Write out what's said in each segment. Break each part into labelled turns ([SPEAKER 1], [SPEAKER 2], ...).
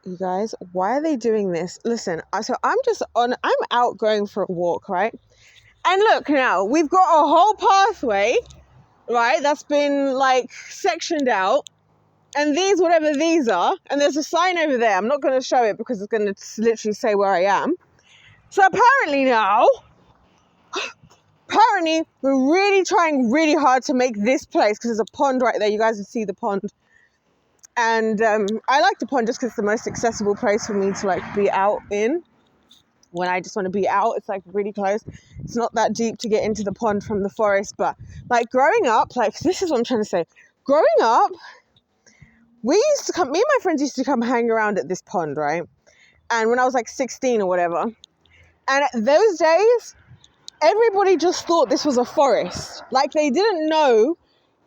[SPEAKER 1] You guys, why are they doing this? Listen, so I'm out going for a walk, right? And look now, we've got a whole pathway, right, that's been like sectioned out. And whatever these are, and there's a sign over there. I'm not going to show it because it's going to literally say where I am. So apparently we're really trying really hard to make this place, because there's a pond right there. You guys can see the pond. And I like the pond just because it's the most accessible place for me to like be out in. When I just want to be out, it's like really close. It's not that deep to get into the pond from the forest. But like growing up, like this is what I'm trying to say. Growing up, me and my friends used to come hang around at this pond, right? And when I was like 16 or whatever. And those days, everybody just thought this was a forest. Like they didn't know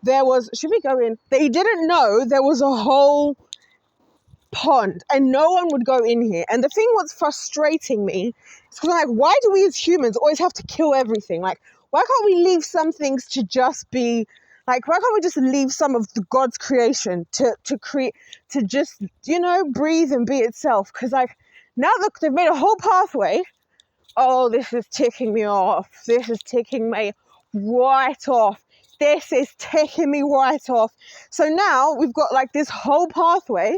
[SPEAKER 1] there was, should we go in? They didn't know there was a whole pond and no one would go in here. And the thing what's frustrating me is because I'm like, why do we as humans always have to kill everything? Like, why can't we leave some things to just be, like, why can't we just leave some of the God's creation to create, to just, breathe and be itself? Because like, now look, they've made a whole pathway. Oh, this is ticking me off. This is ticking me right off. This is ticking me right off. So now we've got like this whole pathway.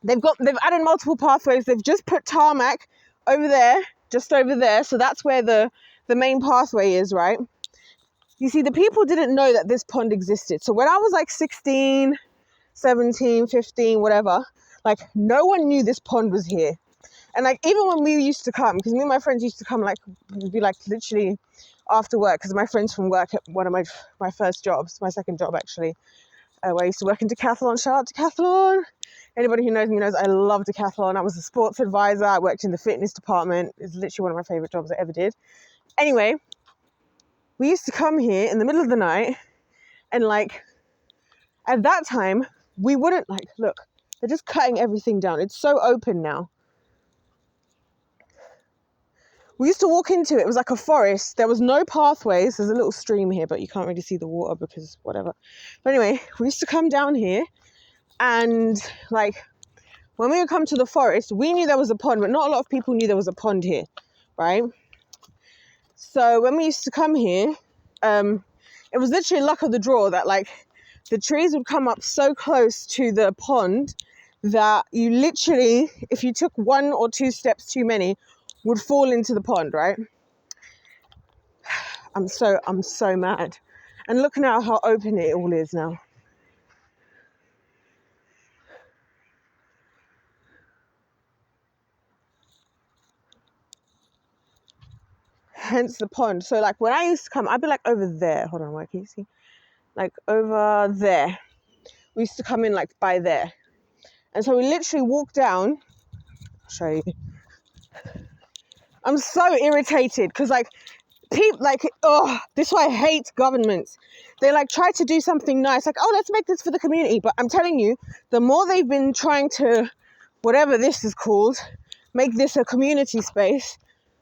[SPEAKER 1] They've added multiple pathways. They've just put tarmac over there, just over there. So that's where the main pathway is, right? You see, the people didn't know that this pond existed. So when I was like 16, 17, 15, whatever, like no one knew this pond was here. And like, even when we used to come, because me and my friends used to come, like, be like literally after work, because my friends from work at one of my first jobs, my second job actually, where I used to work in Decathlon. Shout out Decathlon. Anybody who knows me knows I love Decathlon. I was a sports advisor. I worked in the fitness department. It's literally one of my favorite jobs I ever did. Anyway, we used to come here in the middle of the night, and like, at that time, we wouldn't like, look, they're just cutting everything down. It's so open now. We used to walk into it. It was like a forest. There was no pathways. There's a little stream here, but you can't really see the water because whatever. But anyway, we used to come down here, and like when we would come to the forest, we knew there was a pond, but not a lot of people knew there was a pond here, right? So when we used to come here, it was literally luck of the draw that like the trees would come up so close to the pond that you literally, if you took 1 or 2 steps too many, would fall into the pond, right? I'm so mad. And look now how open it all is now. Hence the pond. So like when I used to come, I'd be like over there. Hold on, where can you see? Like over there. We used to come in like by there. And so we literally walk down. I'll show you. I'm so irritated because like people like, this is why I hate governments. They like try to do something nice, like, oh, let's make this for the community. But I'm telling you, the more they've been trying to, whatever this is called, make this a community space,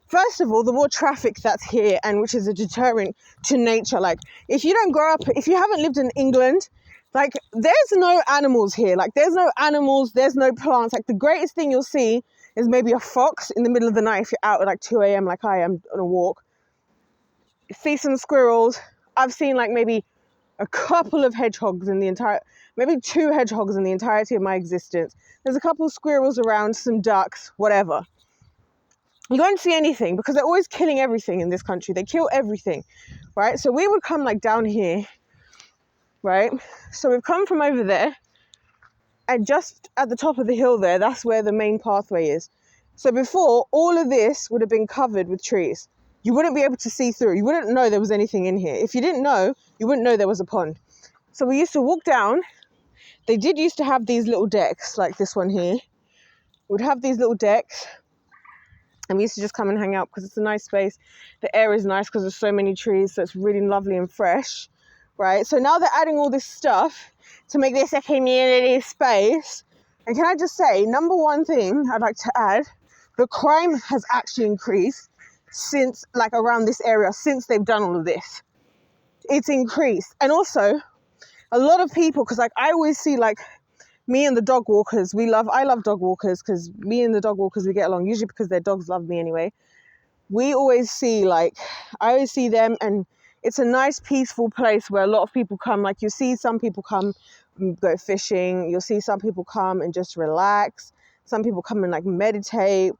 [SPEAKER 1] first of all, the more traffic that's here, and which is a deterrent to nature. Like, if you haven't lived in England, like, there's no animals here. Like, there's no animals, there's no plants. Like, the greatest thing you'll see is maybe a fox in the middle of the night if you're out at like 2 a.m. like I am on a walk. See some squirrels. I've seen like maybe a couple of hedgehogs maybe 2 hedgehogs in the entirety of my existence. There's a couple of squirrels around, some ducks, whatever. You won't see anything because they're always killing everything in this country. They kill everything, right? So we would come like down here, right? So we've come from over there, and just at the top of the hill there, that's where the main pathway is. So before, all of this would have been covered with trees. You wouldn't be able to see through. You wouldn't know there was anything in here. If you didn't know, you wouldn't know there was a pond. So we used to walk down. They did used to have these little decks, like this one here. We'd have these little decks, and we used to just come and hang out because it's a nice space. The air is nice because there's so many trees, so it's really lovely and fresh, right? So now they're adding all this stuff to make this a community space. And can I just say, number one thing I'd like to add, the crime has actually increased since, like, around this area, since they've done all of this. It's increased. And also, a lot of people, because, like, I always see, like, me and the dog walkers, I love dog walkers because me and the dog walkers, we get along, usually because their dogs love me anyway. We always see, like, I always see them, and it's a nice, peaceful place where a lot of people come. Like, you see some people come and go fishing. You'll see some people come and just relax. Some people come and, like, meditate.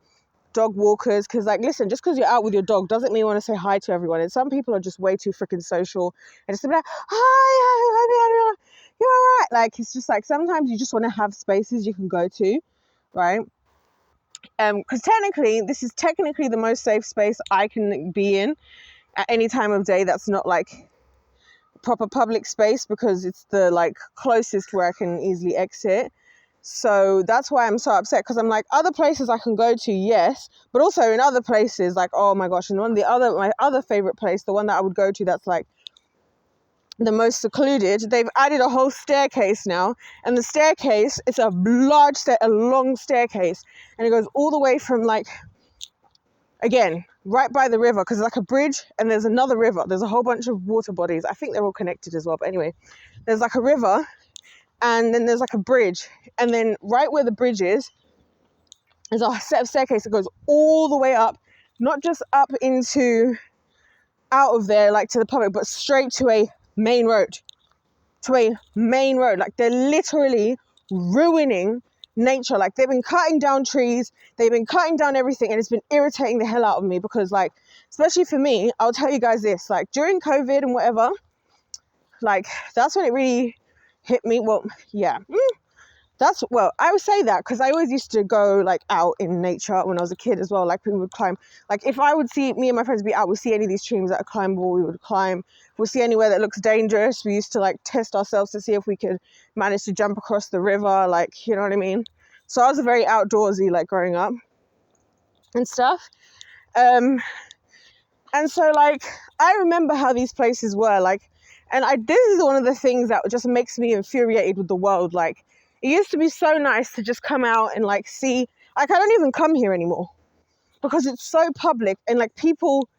[SPEAKER 1] Dog walkers, because, like, listen, just because you're out with your dog doesn't mean you want to say hi to everyone. And some people are just way too freaking social and just be like, hi, you're all right. Like, it's just like, sometimes you just want to have spaces you can go to, right? Because technically, this is technically the most safe space I can be in at any time of day that's not like proper public space, because it's the like closest where I can easily exit. So that's why I'm so upset, because I'm like, other places I can go to, yes, but also in other places, like, oh my gosh, and my other favorite place, the one that I would go to that's like the most secluded, they've added a whole staircase now, and the staircase is a long staircase, and it goes all the way from, like, again, right by the river, because it's like a bridge and there's another river. There's a whole bunch of water bodies. I think they're all connected as well, but anyway, there's like a river, and then there's like a bridge, and then right where the bridge is a set of staircase that goes all the way up, not just up into out of there like to the public, but straight to a main road. Like, they're literally ruining nature. Like, they've been cutting down trees, they've been cutting down everything, and it's been irritating the hell out of me, because, like, especially for me, I'll tell you guys this, like, during COVID and whatever, like, that's when it really hit me. Well, yeah, I would say that, because I always used to go, like, out in nature when I was a kid as well. Like, we would climb, like, if I would see, me and my friends be out, we'd see any of these trees that are climbable, we would climb. If we see anywhere that looks dangerous, we used to, like, test ourselves to see if we could manage to jump across the river, like, you know what I mean? So I was very outdoorsy, like, growing up and stuff. And so, like, I remember how these places were, like, and this is one of the things that just makes me infuriated with the world. Like, it used to be so nice to just come out and, like, see, like, I don't even come here anymore because it's so public, and, like, people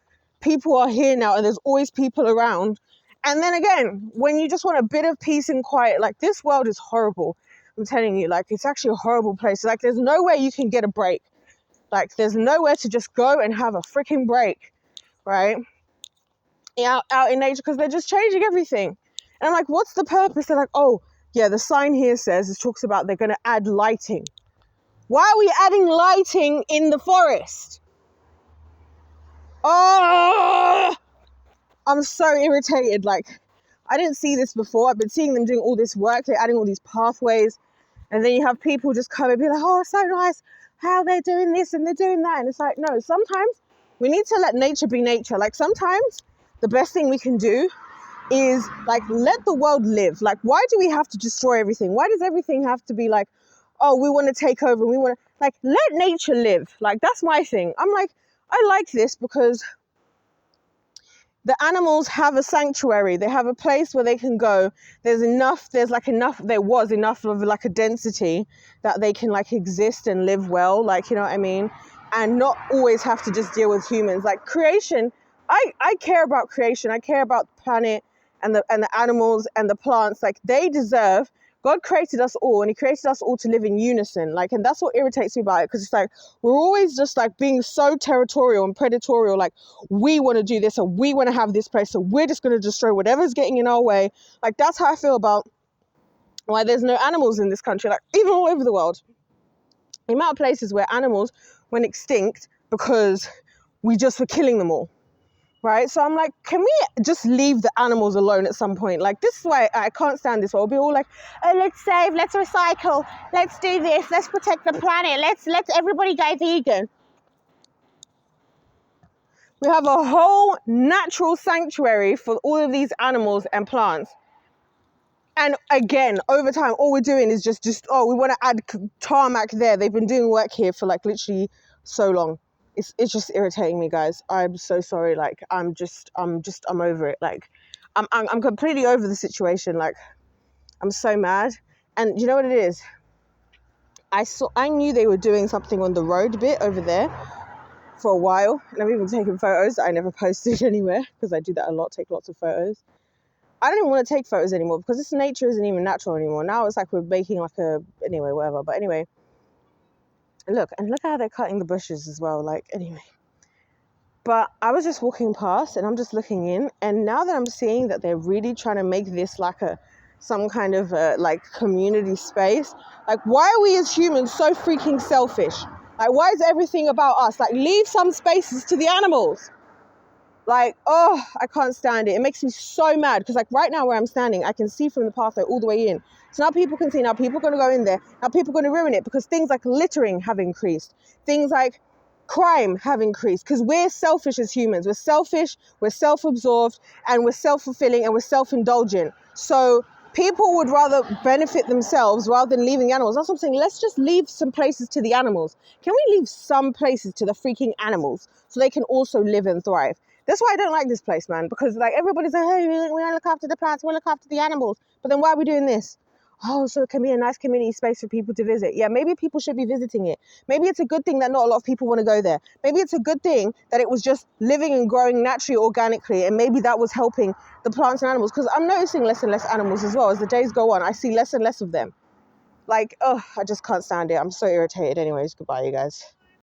[SPEAKER 1] are here now, and there's always people around. And then again, when you just want a bit of peace and quiet, like, this world is horrible. I'm telling you, like, it's actually a horrible place. Like, there's nowhere you can get a break. Like, there's nowhere to just go and have a freaking break, right? Out in nature, because they're just changing everything. And I'm like, what's the purpose? They're like, oh, yeah, the sign here says, it talks about they're going to add lighting. Why are we adding lighting in the forest? Oh, I'm so irritated. Like, I didn't see this before. I've been seeing them doing all this work. They're adding all these pathways. And then you have people just come and be like, oh, it's so nice how they're doing this and they're doing that. And it's like, no, sometimes we need to let nature be nature. Like, sometimes the best thing we can do is, like, let the world live. Like, why do we have to destroy everything? Why does everything have to be like, oh, we want to take over, we want to, like, let nature live. Like, that's my thing. I'm like, I like this because the animals have a sanctuary. They have a place where they can go. There was enough of, like, a density that they can, like, exist and live well, like, you know what I mean? And not always have to just deal with humans. Like, creation, I care about creation. I care about the planet and the animals and the plants. Like, they deserve, God created us all, and he created us all to live in unison. Like, and that's what irritates me about it, because it's like, we're always just, like, being so territorial and predatorial. Like, we want to do this, and we want to have this place, so we're just going to destroy whatever's getting in our way. Like, that's how I feel about why there's no animals in this country. Like, even all over the world, the amount of places where animals went extinct because we just were killing them all. Right? So I'm like, can we just leave the animals alone at some point? Like, this is why I can't stand this. I'll be all like, oh, let's save, let's recycle, let's do this, let's protect the planet, let's everybody go vegan. We have a whole natural sanctuary for all of these animals and plants. And again, over time, all we're doing is just we want to add tarmac there. They've been doing work here for, like, literally so long. It's just irritating me, guys. I'm so sorry. Like, I'm over it. Like, I'm completely over the situation. Like, I'm so mad. And you know what it is? I knew they were doing something on the road bit over there for a while. And I've even taken photos that I never posted anywhere, because I do that a lot, take lots of photos. I don't even want to take photos anymore because this nature isn't even natural anymore. Now it's like we're making like anyway, whatever. But anyway, look how they're cutting the bushes as well. Like, anyway. But I was just walking past and I'm just looking in, and now that I'm seeing that they're really trying to make this like some kind of like community space, like, why are we as humans so freaking selfish? Like, why is everything about us? Like, leave some spaces to the animals. Like, oh, I can't stand it. It makes me so mad because, like, right now where I'm standing, I can see from the pathway all the way in. So now people can see. Now people are going to go in there. Now people are going to ruin it because things like littering have increased. Things like crime have increased because we're selfish as humans. We're selfish, we're self-absorbed, and we're self-fulfilling, and we're self-indulgent. So people would rather benefit themselves rather than leaving the animals. That's what I'm saying. Let's just leave some places to the animals. Can we leave some places to the freaking animals so they can also live and thrive? That's why I don't like this place, man, because like everybody's like, hey, we don't look after the plants, we look after the animals. But then why are we doing this? Oh, so it can be a nice community space for people to visit. Yeah, maybe people should be visiting it. Maybe it's a good thing that not a lot of people want to go there. Maybe it's a good thing that it was just living and growing naturally, organically, and maybe that was helping the plants and animals, because I'm noticing less and less animals as well. As the days go on, I see less and less of them. Like, oh, I just can't stand it. I'm so irritated. Anyways, goodbye, you guys.